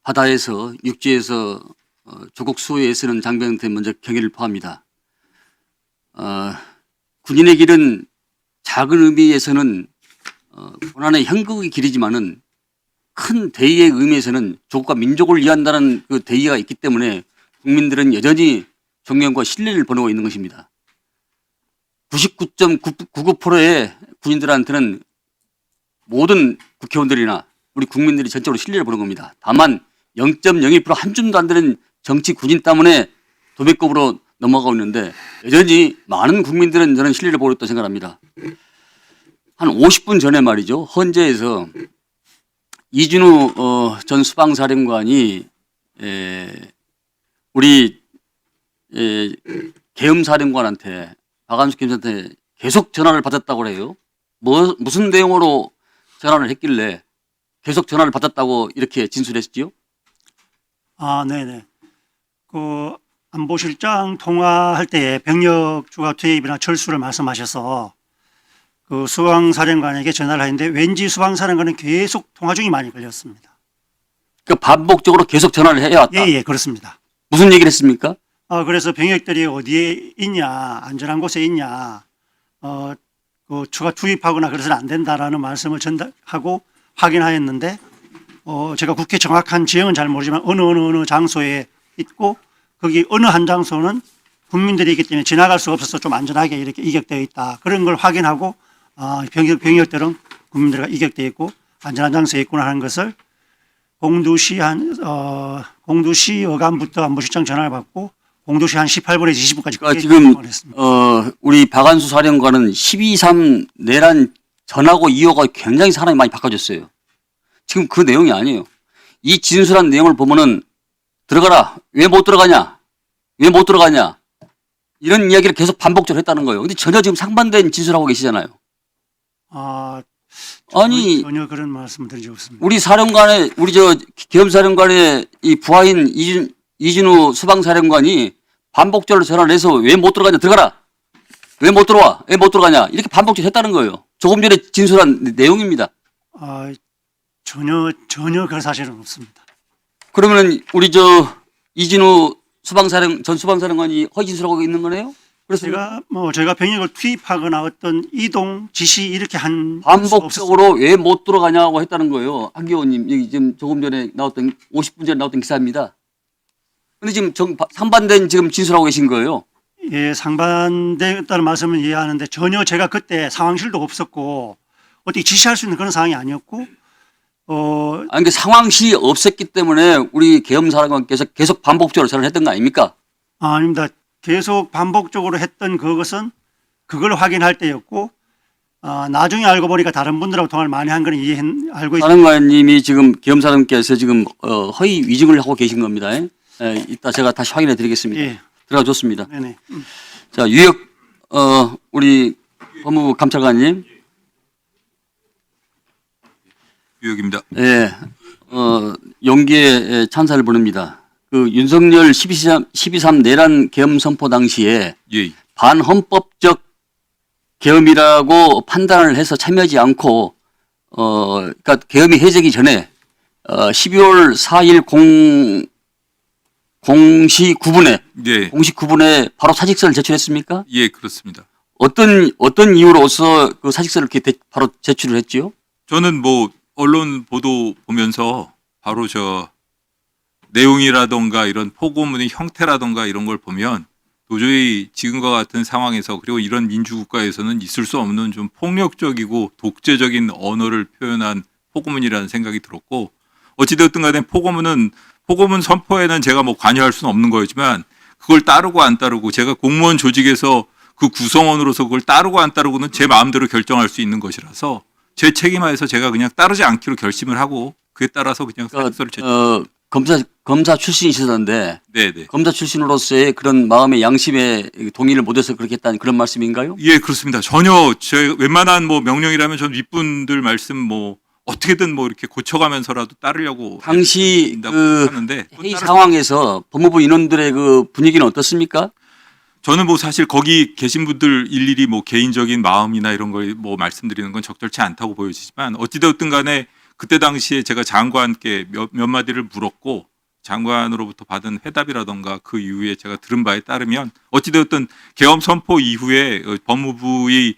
바다에서 육지에서 조국 수호에 애쓰는 장병한테 먼저 경의를 표합니다. 군인의 길은 작은 의미에서는 고난의 형극의 길이지만은 큰 대의의 의미에서는 조국과 민족을 위한다는 그 대의가 있기 때문에 국민들은 여전히 존경과 신뢰를 보내고 있는 것입니다. 99.99%의 군인들한테는 모든 국회의원들이나 우리 국민들이 전적으로 신뢰를 보는 겁니다. 다만 0.01% 한 줌도 안 되는 정치 군인 때문에 도배급으로 넘어가고 있는데 여전히 많은 국민들은 저는 신뢰를 보고 있다고 생각합니다. 한 50분 전에 말이죠. 헌재에서 이준우 전 수방사령관이 우리 계엄사령관한테 박한수 계엄사령관한테 계속 전화를 받았다고 해요. 무슨 내용으로 전화를 했길래 계속 전화를 받았다고 이렇게 진술했지요? 아, 네네. 그 안보실장 통화할 때 병력 추가 투입이나 철수를 말씀하셔서 그 수방사령관에게 전화를 했는데 왠지 수방사령관은 계속 통화 중이 많이 걸렸습니다. 그 반복적으로 계속 전화를 해왔다. 예, 그렇습니다. 무슨 얘기를 했습니까? 그래서 병력들이 어디에 있냐, 안전한 곳에 있냐, 그 추가 투입하거나 그래서는 안 된다라는 말씀을 전달하고 확인하였는데, 제가 국회 정확한 지형은 잘 모르지만 어느 장소에 있고 거기 어느 한 장소는 국민들이 있기 때문에 지나갈 수 없어서 좀 안전하게 이렇게 이격되어 있다. 그런 걸 확인하고 병력들은 국민들과 이격되어 있고 안전한 장소에 있구나 하는 것을 공두시 어간부터 안보실장 전화를 받고 공두시 한 18분에서 20분까지 그러니까 지금 우리 박한수 사령관은 12.3 내란 전하고 이후가 굉장히 사람이 많이 바꿔졌어요. 지금 그 내용이 아니에요. 이 진술한 내용을 보면은 들어가라. 왜 못 들어가냐? 왜 못 들어가냐? 이런 이야기를 계속 반복적으로 했다는 거예요. 근데 전혀 지금 상반된 진술하고 계시잖아요. 아니 전혀 그런 말씀 드린 적 없습니다. 우리 사령관의 우리 계엄사령관의 이 부하인 이준우 수방사령관이 반복적으로 전화를 해서 왜 못 들어가냐? 들어가라. 왜 못 들어와? 왜 못 들어가냐? 이렇게 반복적으로 했다는 거예요. 조금 전에 진술한 내용입니다. 전혀 그런 사실은 없습니다. 그러면은 우리 이진우 전 수방사령관이 허위 진술하고 있는 거네요? 그래서 제가 병력을 투입하거나 어떤 이동 지시 이렇게 한 반복적으로 왜 못 들어가냐고 했다는 거예요. 한 의원님 여기 지금 조금 전에 나왔던 50분 전에 나왔던 기사입니다. 근데 지금 상반된 지금 진술하고 계신 거예요. 예, 상반됐다는 말씀은 이해하는데 전혀 제가 그때 상황실도 없었고 어떻게 지시할 수 있는 그런 상황이 아니었고 아니, 상황시 없었기 때문에 우리 계엄사령관께서 계속 반복적으로 전화를 했던 거 아닙니까? 아닙니다. 계속 반복적으로 했던 그것은 그걸 확인할 때였고 나중에 알고 보니까 다른 분들하고 통화를 많이 한 건 알고 있습니다. 사령관님이 지금 계엄사령관께서 지금 허위 위증을 하고 계신 겁니다. 이따 제가 다시 확인해 드리겠습니다. 예. 들어가 줬습니다. 네네. 자, 유혁 우리 법무부 감찰관님. 유혁입니다. 예, 용기에 찬사를 보냅니다. 그 윤석열 12.3 내란 계엄 선포 당시에 예. 반헌법적 계엄이라고 판단을 해서 참여하지 않고 그러니까 계엄이 해제기 전에 12월 4일 공시 9분에 예. 공시 9분에 바로 사직서를 제출했습니까? 예, 그렇습니다. 어떤 이유로서 그 사직서를 이렇게 바로 제출을 했지요? 저는 뭐 언론 보도 보면서 바로 내용이라던가 이런 포고문의 형태라던가 이런 걸 보면 도저히 지금과 같은 상황에서 그리고 이런 민주국가에서는 있을 수 없는 좀 폭력적이고 독재적인 언어를 표현한 포고문이라는 생각이 들었고 어찌되었든 간에 포고문 선포에는 제가 뭐 관여할 수는 없는 거였지만 그걸 따르고 안 따르고 제가 공무원 조직에서 그 구성원으로서 그걸 따르고 안 따르고는 제 마음대로 결정할 수 있는 것이라서 제 책임하에서 제가 그냥 따르지 않기로 결심을 하고 그에 따라서 그냥 사직서를 검사 출신이시던데 네네. 검사 출신으로서의 그런 마음의 양심에 동의를 못해서 그렇게 했다는 그런 말씀인가요? 예, 그렇습니다. 전혀 제 웬만한 뭐 명령이라면 전 윗분들 말씀 뭐 어떻게든 뭐 이렇게 고쳐가면서라도 따르려고 당시 그 하는데 회의 상황에서 법무부 인원들의 그 분위기는 어떻습니까? 저는 뭐 사실 거기 계신 분들 일일이 뭐 개인적인 마음이나 이런 걸 뭐 말씀드리는 건 적절치 않다고 보여지지만 어찌되었든 간에 그때 당시에 제가 장관께 몇 마디를 물었고 장관으로부터 받은 회답이라던가 그 이후에 제가 들은 바에 따르면 어찌되었든 계엄 선포 이후에 법무부의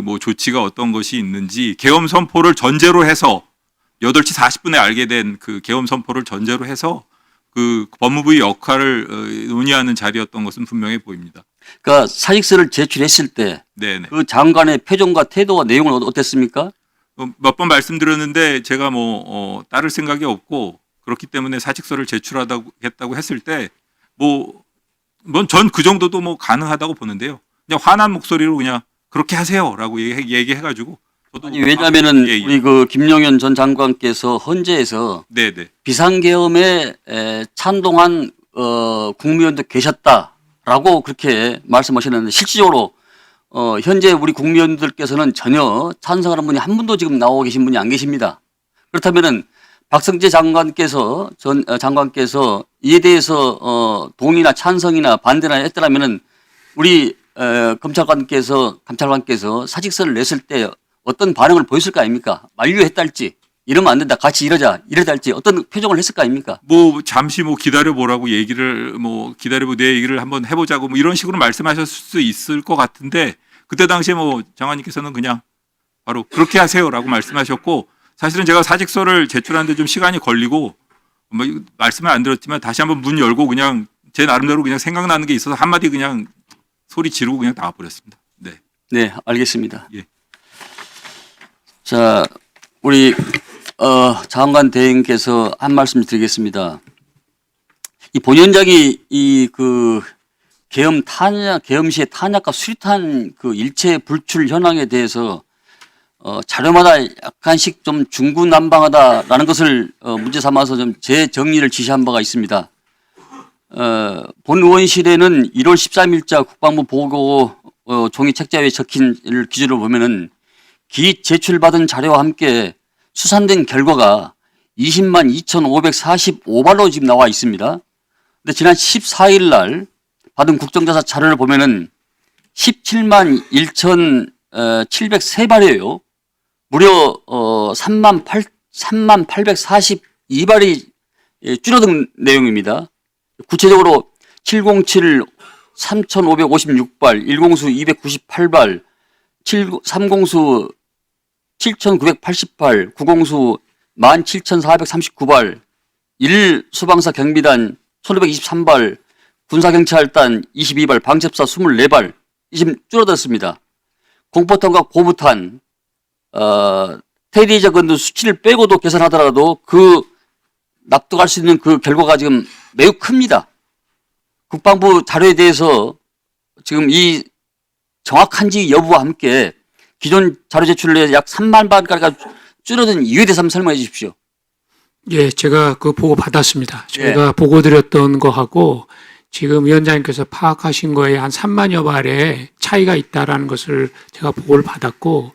뭐 조치가 어떤 것이 있는지 계엄 선포를 전제로 해서 8시 40분에 알게 된 그 계엄 선포를 전제로 해서 그 법무부의 역할을 논의하는 자리였던 것은 분명해 보입니다. 그러니까 사직서를 제출했을 때 그 네네. 장관의 표정과 태도와 내용은 어땠습니까? 몇 번 말씀드렸는데 제가 따를 생각이 없고 그렇기 때문에 사직서를 제출하겠다고 했을 때 전 그 정도도 가능하다고 보는데요. 그냥 화난 목소리로 그냥 그렇게 하세요라고 얘기해가지고 저도 아니, 왜냐하면은 예. 우리 그 김용현 전 장관께서 헌재에서 네네. 비상계엄에 찬동한 국무위원도 계셨다라고 그렇게 말씀하셨는데 실질적으로 현재 우리 국무위원들께서는 전혀 찬성하는 분이 한 분도 지금 나오고 계신 분이 안 계십니다. 그렇다면은 박성재 장관께서 장관께서 이에 대해서 동의나 찬성이나 반대나 했더라면은 우리 감찰관께서 사직서를 냈을 때 어떤 반응을 보였을 거 아닙니까? 만류했달지 이러면 안 된다. 같이 이러자. 이러달지 어떤 표정을 했을 거 아닙니까? 잠시 기다려 보라고 얘기를 기다려보 내 얘기를 한번 해보자고 이런 식으로 말씀하셨을 수 있을 것 같은데 그때 당시에 장관님께서는 그냥 바로 그렇게 하세요라고 말씀하셨고 사실은 제가 사직서를 제출하는데 좀 시간이 걸리고 말씀을 안 드렸지만 다시 한번 문 열고 그냥 제 나름대로 그냥 생각나는 게 있어서 한마디 그냥 소리 지르고 그냥 나와버렸습니다. 네. 네, 알겠습니다. 예. 자, 우리 장관 대행께서 한 말씀 드리겠습니다. 이 본위원장이 이 그 계엄 시의 탄약과 수리탄 그 일체 불출 현황에 대해서 자료마다 약간씩 좀 중구난방하다라는 것을 문제 삼아서 좀 재정리를 지시한 바가 있습니다. 본 의원실에는 1월 13일자 국방부 보고 종이 책자에 적힌 기준으로 보면은 기 제출받은 자료와 함께 수산된 결과가 20만 2,545발로 지금 나와 있습니다. 근데 지난 14일 날 받은 국정조사 자료를 보면은 17만 1,703발이에요. 무려 3만 842발이 줄어든 내용입니다. 구체적으로 707 3,556발, 1공수 298발, 3공수 7,988, 9공수 17,439발, 1수방사 경비단 1,523발, 군사경찰단 22발, 방첩사 24발, 지금 줄어들었습니다. 공포탄과 고무탄, 테리저 건도 수치를 빼고도 계산하더라도 그 납득할 수 있는 그 결과가 지금 매우 큽니다. 국방부 자료에 대해서 지금 이 정확한지 여부와 함께 기존 자료 제출에 약 3만 발가량 줄어든 이유에 대해서 한번 설명해 주십시오. 예, 제가 그 보고 받았습니다. 예. 제가 보고 드렸던 거하고 지금 위원장님께서 파악하신 거에 한 3만여 발의 차이가 있다라는 것을 제가 보고를 받았고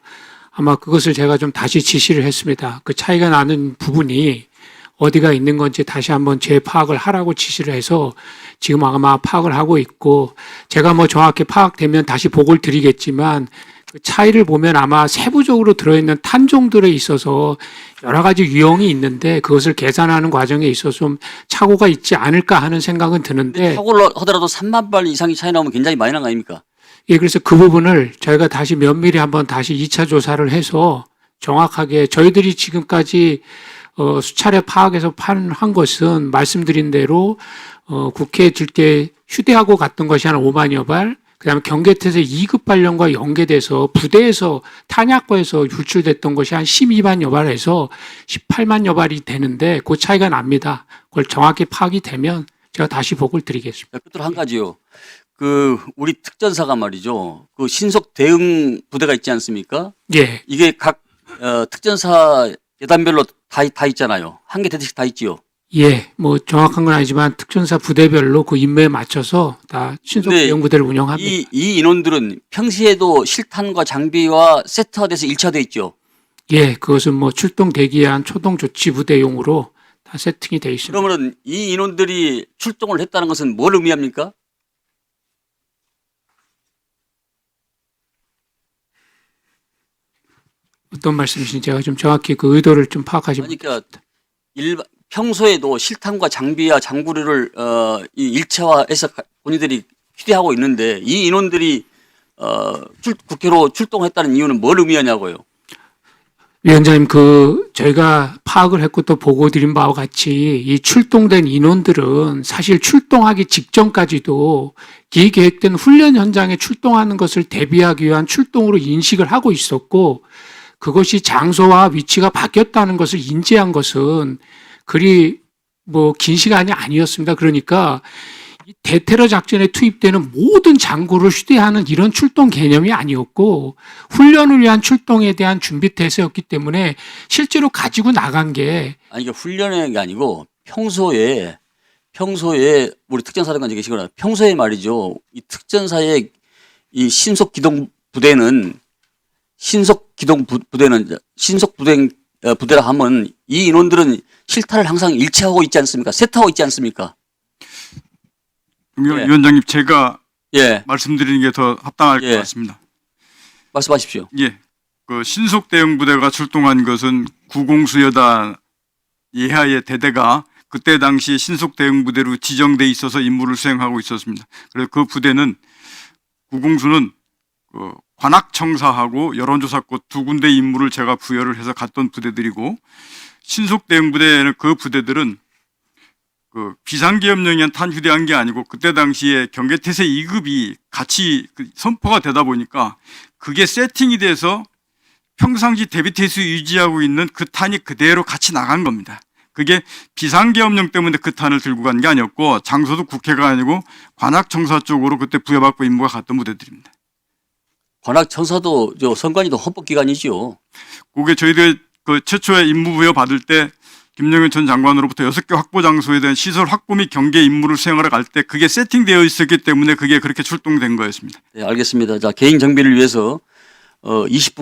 아마 그것을 제가 좀 다시 지시를 했습니다. 그 차이가 나는 부분이 어디가 있는 건지 다시 한번 재파악을 하라고 지시를 해서 지금 아마 파악을 하고 있고 제가 정확히 파악되면 다시 보고를 드리겠지만 그 차이를 보면 아마 세부적으로 들어있는 탄종들에 있어서 여러 가지 유형이 있는데 그것을 계산하는 과정에 있어서 좀 착오가 있지 않을까 하는 생각은 드는데 사고를 하더라도 3만 발 이상이 차이 나오면 굉장히 많이 난 거 아닙니까? 예, 그래서 그 부분을 저희가 다시 면밀히 한번 다시 2차 조사를 해서 정확하게 저희들이 지금까지 수차례 파악해서 한 것은 말씀드린 대로 국회에 들 때 휴대하고 갔던 것이 한 5만여 발, 그다음에 경계태세 2급 발령과 연계돼서 부대에서 탄약과에서 유출됐던 것이 한 12만여 발에서 18만여 발이 되는데 그 차이가 납니다. 그걸 정확히 파악이 되면 제가 다시 보고를 드리겠습니다. 끝으로 한 가지요. 그 우리 특전사가 말이죠. 그 신속 대응 부대가 있지 않습니까? 예, 이게 각 특전사 예단별로 다 있잖아요. 한 개 대대씩 다 있지요. 예, 정확한 건 아니지만 특전사 부대별로 그 임무에 맞춰서 다 신속 근데 대응 부대를 운영합니다. 이 인원들은 평시에도 실탄과 장비와 세트화돼서 1차돼 있죠. 예, 그것은 출동 대기한 초동 조치 부대용으로 다 세팅이 되어 있습니다. 그러면은 이 인원들이 출동을 했다는 것은 뭘 의미합니까? 어떤 말씀이신지 제가 좀 정확히 그 의도를 좀 파악하지 그러니까 평소에도 실탄과 장비와 장구류를 이 일체화해서 본인들이 휴대하고 있는데 이 인원들이 국회로 출동했다는 이유는 뭘 의미하냐고요. 위원장님, 저희가 파악을 했고 또 보고 드린 바와 같이 이 출동된 인원들은 사실 출동하기 직전까지도 기계획된 훈련 현장에 출동하는 것을 대비하기 위한 출동으로 인식을 하고 있었고 그것이 장소와 위치가 바뀌었다는 것을 인지한 것은 그리 긴 시간이 아니었습니다. 그러니까 이 대테러 작전에 투입되는 모든 장구를 휴대하는 이런 출동 개념이 아니었고 훈련을 위한 출동에 대한 준비 태세였기 때문에 실제로 가지고 나간 게 아니 이게 훈련의 게 아니고 평소에 우리 특전사령관 계시거나 평소에 말이죠. 이 특전사의 이 신속 기동 부대는 부대라 하면 이 인원들은 실탄을 항상 일체하고 있지 않습니까? 세트하고 있지 않습니까? 예. 위원장님, 제가 예, 말씀드리는 게 더 합당할 예. 것 같습니다. 말씀하십시오. 예, 그 신속 대응 부대가 출동한 것은 구공수여단 예하의 대대가 그때 당시 신속 대응 부대로 지정돼 있어서 임무를 수행하고 있었습니다. 그래서 그 부대는 구공수는 그 관악청사하고 여론조사꽃 두 군데 임무를 제가 부여를 해서 갔던 부대들이고 신속 대응 부대는 그 부대들은 그 비상계엄령에 의한 탄휴대한 게 아니고 그때 당시에 경계태세 2급이 같이 선포가 되다 보니까 그게 세팅이 돼서 평상시 대비태세 유지하고 있는 그 탄이 그대로 같이 나간 겁니다. 그게 비상계엄령 때문에 그 탄을 들고 간 게 아니었고 장소도 국회가 아니고 관악청사 쪽으로 그때 부여받고 임무가 갔던 부대들입니다. 관악청사도 선관위도 헌법기관이지요. 그게 저희들 그 최초에 임무 부여 받을 때 김영현 전 장관으로부터 6개 확보 장소에 대한 시설 확보 및 경계 임무를 수행하러 갈 때 그게 세팅되어 있었기 때문에 그게 그렇게 출동된 거였습니다. 네, 알겠습니다. 자, 개인 정비를 위해서 20분